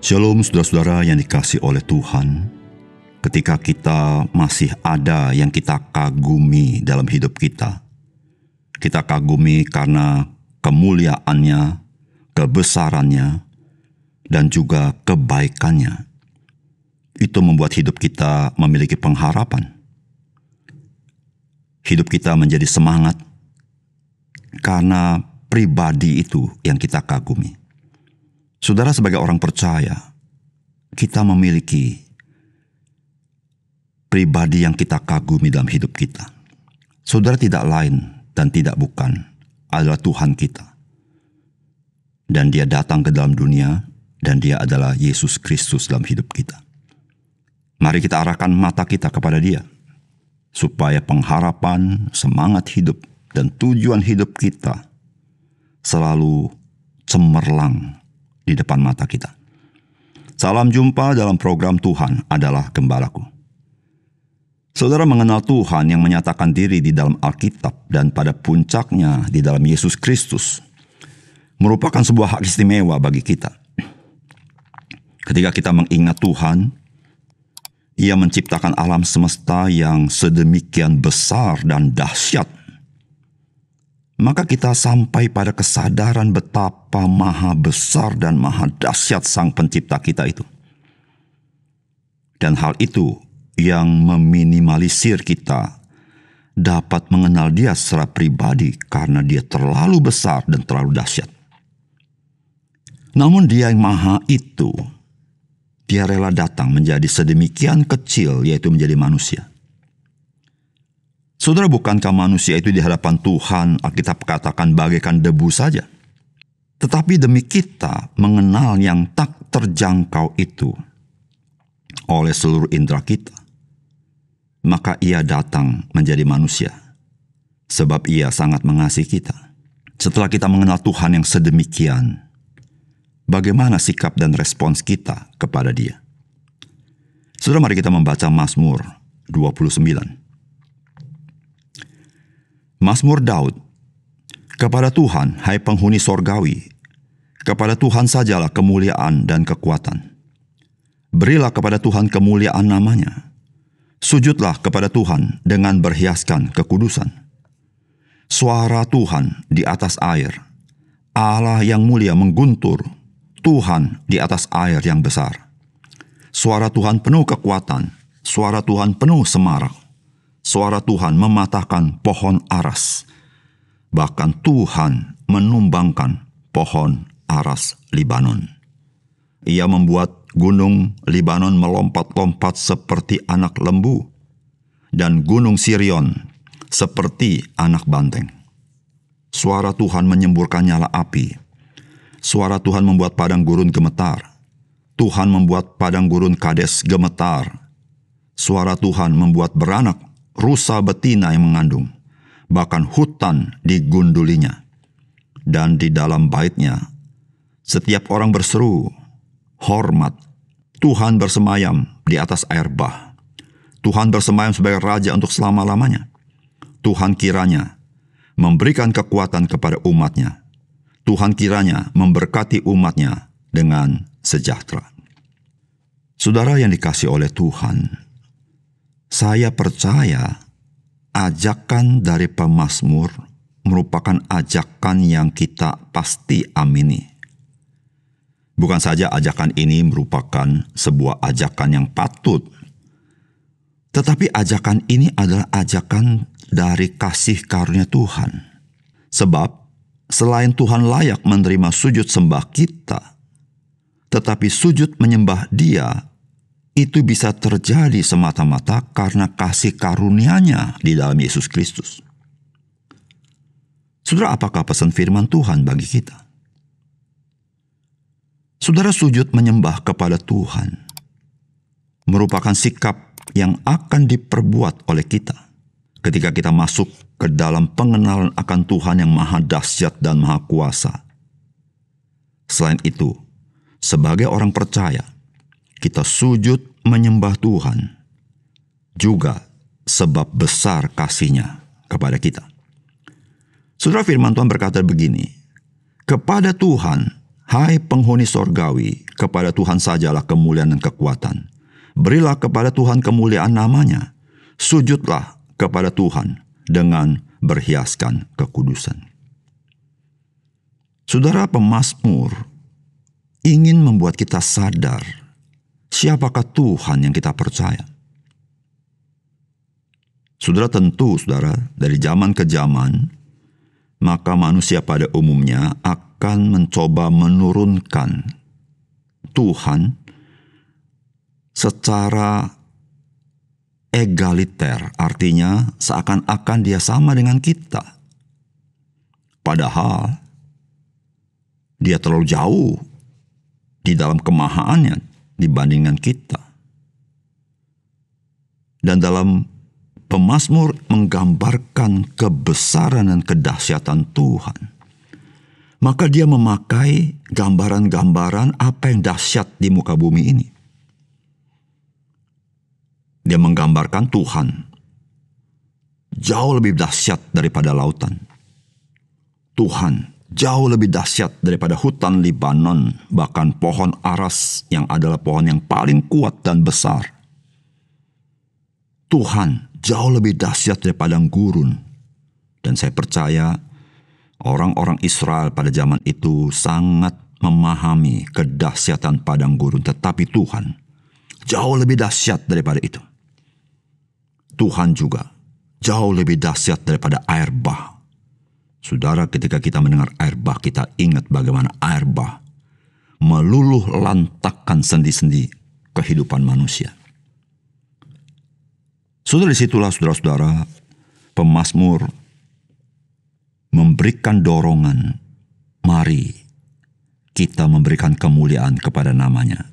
Shalom saudara-saudara yang dikasihi oleh Tuhan. Ketika kita masih ada yang kita kagumi dalam hidup kita. Kita kagumi karena kemuliaannya, kebesarannya, dan juga kebaikannya. Itu membuat hidup kita memiliki pengharapan. Hidup kita menjadi semangat karena pribadi itu yang kita kagumi. Saudara, sebagai orang percaya, kita memiliki pribadi yang kita kagumi dalam hidup kita. Saudara, tidak lain dan tidak bukan adalah Tuhan kita. Dan Dia datang ke dalam dunia, dan Dia adalah Yesus Kristus dalam hidup kita. Mari kita arahkan mata kita kepada Dia, supaya pengharapan, semangat hidup, dan tujuan hidup kita selalu cemerlang di depan mata kita. Salam jumpa dalam program Tuhan adalah Gembalaku. Saudara mengenal Tuhan yang menyatakan diri di dalam Alkitab dan pada puncaknya di dalam Yesus Kristus merupakan sebuah hak istimewa bagi kita. Ketika kita mengingat Tuhan, Ia menciptakan alam semesta yang sedemikian besar dan dahsyat, maka kita sampai pada kesadaran betapa maha besar dan maha dahsyat Sang Pencipta kita itu. Dan hal itu yang meminimalisir kita dapat mengenal Dia secara pribadi karena Dia terlalu besar dan terlalu dahsyat. Namun Dia yang maha itu, Dia rela datang menjadi sedemikian kecil, yaitu menjadi manusia. Saudara, bukankah manusia itu di hadapan Tuhan, Alkitab katakan bagaikan debu saja? Tetapi demi kita mengenal yang tak terjangkau itu oleh seluruh indera kita, maka Ia datang menjadi manusia, sebab Ia sangat mengasihi kita. Setelah kita mengenal Tuhan yang sedemikian, bagaimana sikap dan respons kita kepada Dia? Saudara, mari kita membaca Mazmur 29. Mazmur Daud. Kepada Tuhan, hai penghuni sorgawi, kepada Tuhan sajalah kemuliaan dan kekuatan. Berilah kepada Tuhan kemuliaan namanya. Sujudlah kepada Tuhan dengan berhiaskan kekudusan. Suara Tuhan di atas air, Allah yang mulia mengguntur, Tuhan di atas air yang besar. Suara Tuhan penuh kekuatan, suara Tuhan penuh semarak. Suara Tuhan mematahkan pohon aras. Bahkan Tuhan menumbangkan pohon aras Libanon. Ia membuat gunung Libanon melompat-lompat seperti anak lembu, dan gunung Sirion seperti anak banteng. Suara Tuhan menyemburkan nyala api. Suara Tuhan membuat padang gurun gemetar. Tuhan membuat padang gurun Kades gemetar. Suara Tuhan membuat beranak rusa betina yang mengandung, bahkan hutan digundulinya. Dan di dalam baitnya, setiap orang berseru, hormat. Tuhan bersemayam di atas air bah. Tuhan bersemayam sebagai Raja untuk selama-lamanya. Tuhan kiranya memberikan kekuatan kepada umatnya. Tuhan kiranya memberkati umatnya dengan sejahtera. Saudara yang dikasihi oleh Tuhan, saya percaya ajakan dari pemazmur merupakan ajakan yang kita pasti amini. Bukan saja ajakan ini merupakan sebuah ajakan yang patut, tetapi ajakan ini adalah ajakan dari kasih karunia Tuhan. Sebab selain Tuhan layak menerima sujud sembah kita, tetapi sujud menyembah Dia itu bisa terjadi semata-mata karena kasih karunia-Nya di dalam Yesus Kristus. Saudara, apakah pesan firman Tuhan bagi kita? Saudara, sujud menyembah kepada Tuhan merupakan sikap yang akan diperbuat oleh kita ketika kita masuk ke dalam pengenalan akan Tuhan yang maha dahsyat dan maha kuasa. Selain itu, sebagai orang percaya, kita sujud menyembah Tuhan juga sebab besar kasih-Nya kepada kita. Saudara, firman Tuhan berkata begini, kepada Tuhan, Hai penghuni sorgawi, kepada Tuhan sajalah kemuliaan dan kekuatan. Berilah kepada Tuhan kemuliaan namanya. Sujudlah kepada Tuhan dengan berhiaskan kekudusan. Saudara, pemazmur ingin membuat kita sadar siapakah Tuhan yang kita percaya. Saudara, tentu dari zaman ke zaman, maka manusia pada umumnya akan mencoba menurunkan Tuhan secara egaliter, artinya seakan-akan dia sama dengan kita. Padahal dia terlalu jauh di dalam kemahaannya dibandingkan kita. Dan dalam pemazmur menggambarkan kebesaran dan kedahsyatan Tuhan. Maka dia memakai gambaran-gambaran apa yang dahsyat di muka bumi ini. Dia menggambarkan Tuhan jauh lebih dahsyat daripada lautan. Tuhan jauh lebih dahsyat daripada hutan Libanon, bahkan pohon aras yang adalah pohon yang paling kuat dan besar. Tuhan jauh lebih dahsyat daripada gurun. Dan saya percaya orang-orang Israel pada zaman itu sangat memahami kedahsyatan padang gurun. Tetapi Tuhan jauh lebih dahsyat daripada itu. Tuhan juga jauh lebih dahsyat daripada air bah. Saudara, ketika kita mendengar air bah, kita ingat bagaimana air bah meluluh lantakkan sendi-sendi kehidupan manusia. Saudara, disitulah saudara-saudara, pemazmur memberikan dorongan, mari kita memberikan kemuliaan kepada namanya.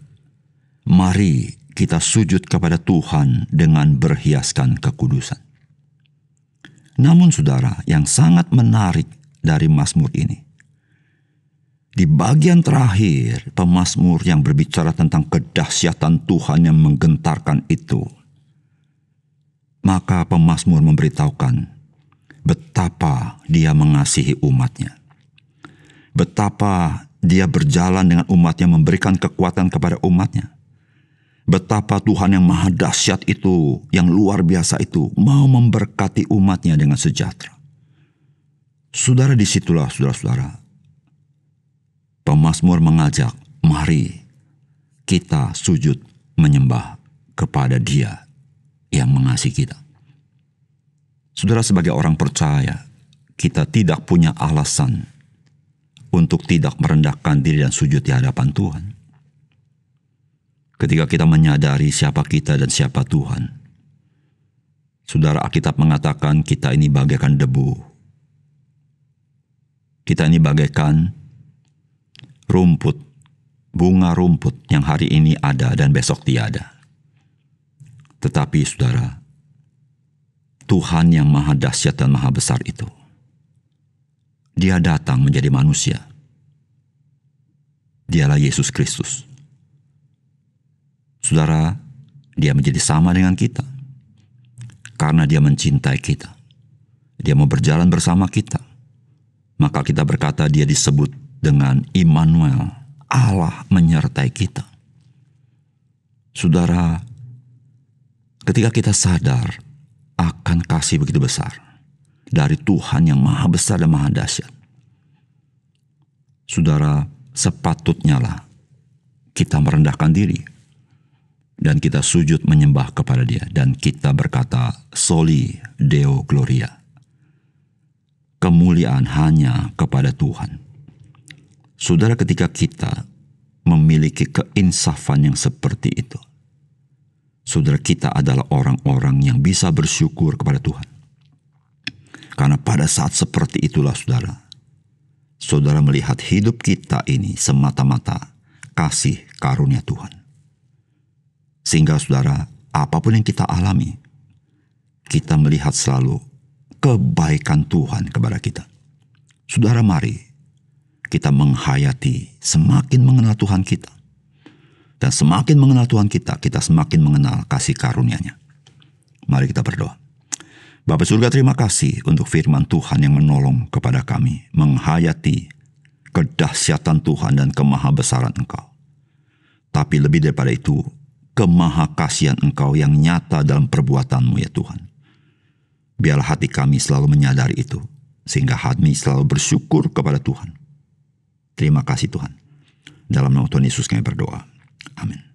Mari kita sujud kepada Tuhan dengan berhiaskan kekudusan. Namun saudara, yang sangat menarik dari mazmur ini, di bagian terakhir pemazmur yang berbicara tentang kedahsyatan Tuhan yang menggentarkan itu, maka pemazmur memberitahukan betapa dia mengasihi umatnya. Betapa dia berjalan dengan umatnya, memberikan kekuatan kepada umatnya. Betapa Tuhan yang maha dahsyat itu, yang luar biasa itu, mau memberkati umatnya dengan sejahtera. Saudara, disitulah saudara-saudara, pemazmur mengajak, mari kita sujud menyembah kepada Dia yang mengasihi kita. Saudara, sebagai orang percaya, kita tidak punya alasan untuk tidak merendahkan diri dan sujud di hadapan Tuhan. Ketika kita menyadari siapa kita dan siapa Tuhan. Saudara, Alkitab mengatakan kita ini bagaikan debu. Kita ini bagaikan rumput, bunga rumput yang hari ini ada dan besok tiada. Tetapi saudara, Tuhan yang maha dahsyat dan maha besar itu, Dia datang menjadi manusia. Dialah Yesus Kristus. Saudara, Dia menjadi sama dengan kita karena Dia mencintai kita. Dia mau berjalan bersama kita. Maka kita berkata Dia disebut dengan Immanuel, Allah menyertai kita. Saudara, ketika kita sadar akan kasih begitu besar dari Tuhan yang maha besar dan maha dahsyat, saudara, sepatutnya lah kita merendahkan diri dan kita sujud menyembah kepada Dia, dan kita berkata, Soli Deo Gloria. Kemuliaan hanya kepada Tuhan. Saudara, ketika kita memiliki keinsafan yang seperti itu, saudara, kita adalah orang-orang yang bisa bersyukur kepada Tuhan. Karena pada saat seperti itulah saudara melihat hidup kita ini semata-mata kasih karunia Tuhan. Sehingga saudara, apapun yang kita alami, kita melihat selalu kebaikan Tuhan kepada kita. Saudara, mari kita menghayati semakin mengenal Tuhan kita. Dan semakin mengenal Tuhan kita, kita semakin mengenal kasih karunia-Nya. Mari kita berdoa. Bapa surga, terima kasih untuk firman Tuhan yang menolong kepada kami menghayati kedahsyatan Tuhan dan kemahabesaran Engkau. Tapi lebih daripada itu, kemahakasihan Engkau yang nyata dalam perbuatan-Mu ya Tuhan. Biarlah hati kami selalu menyadari itu, sehingga hati selalu bersyukur kepada Tuhan. Terima kasih Tuhan. Dalam nama Tuhan Yesus kami berdoa. Amin.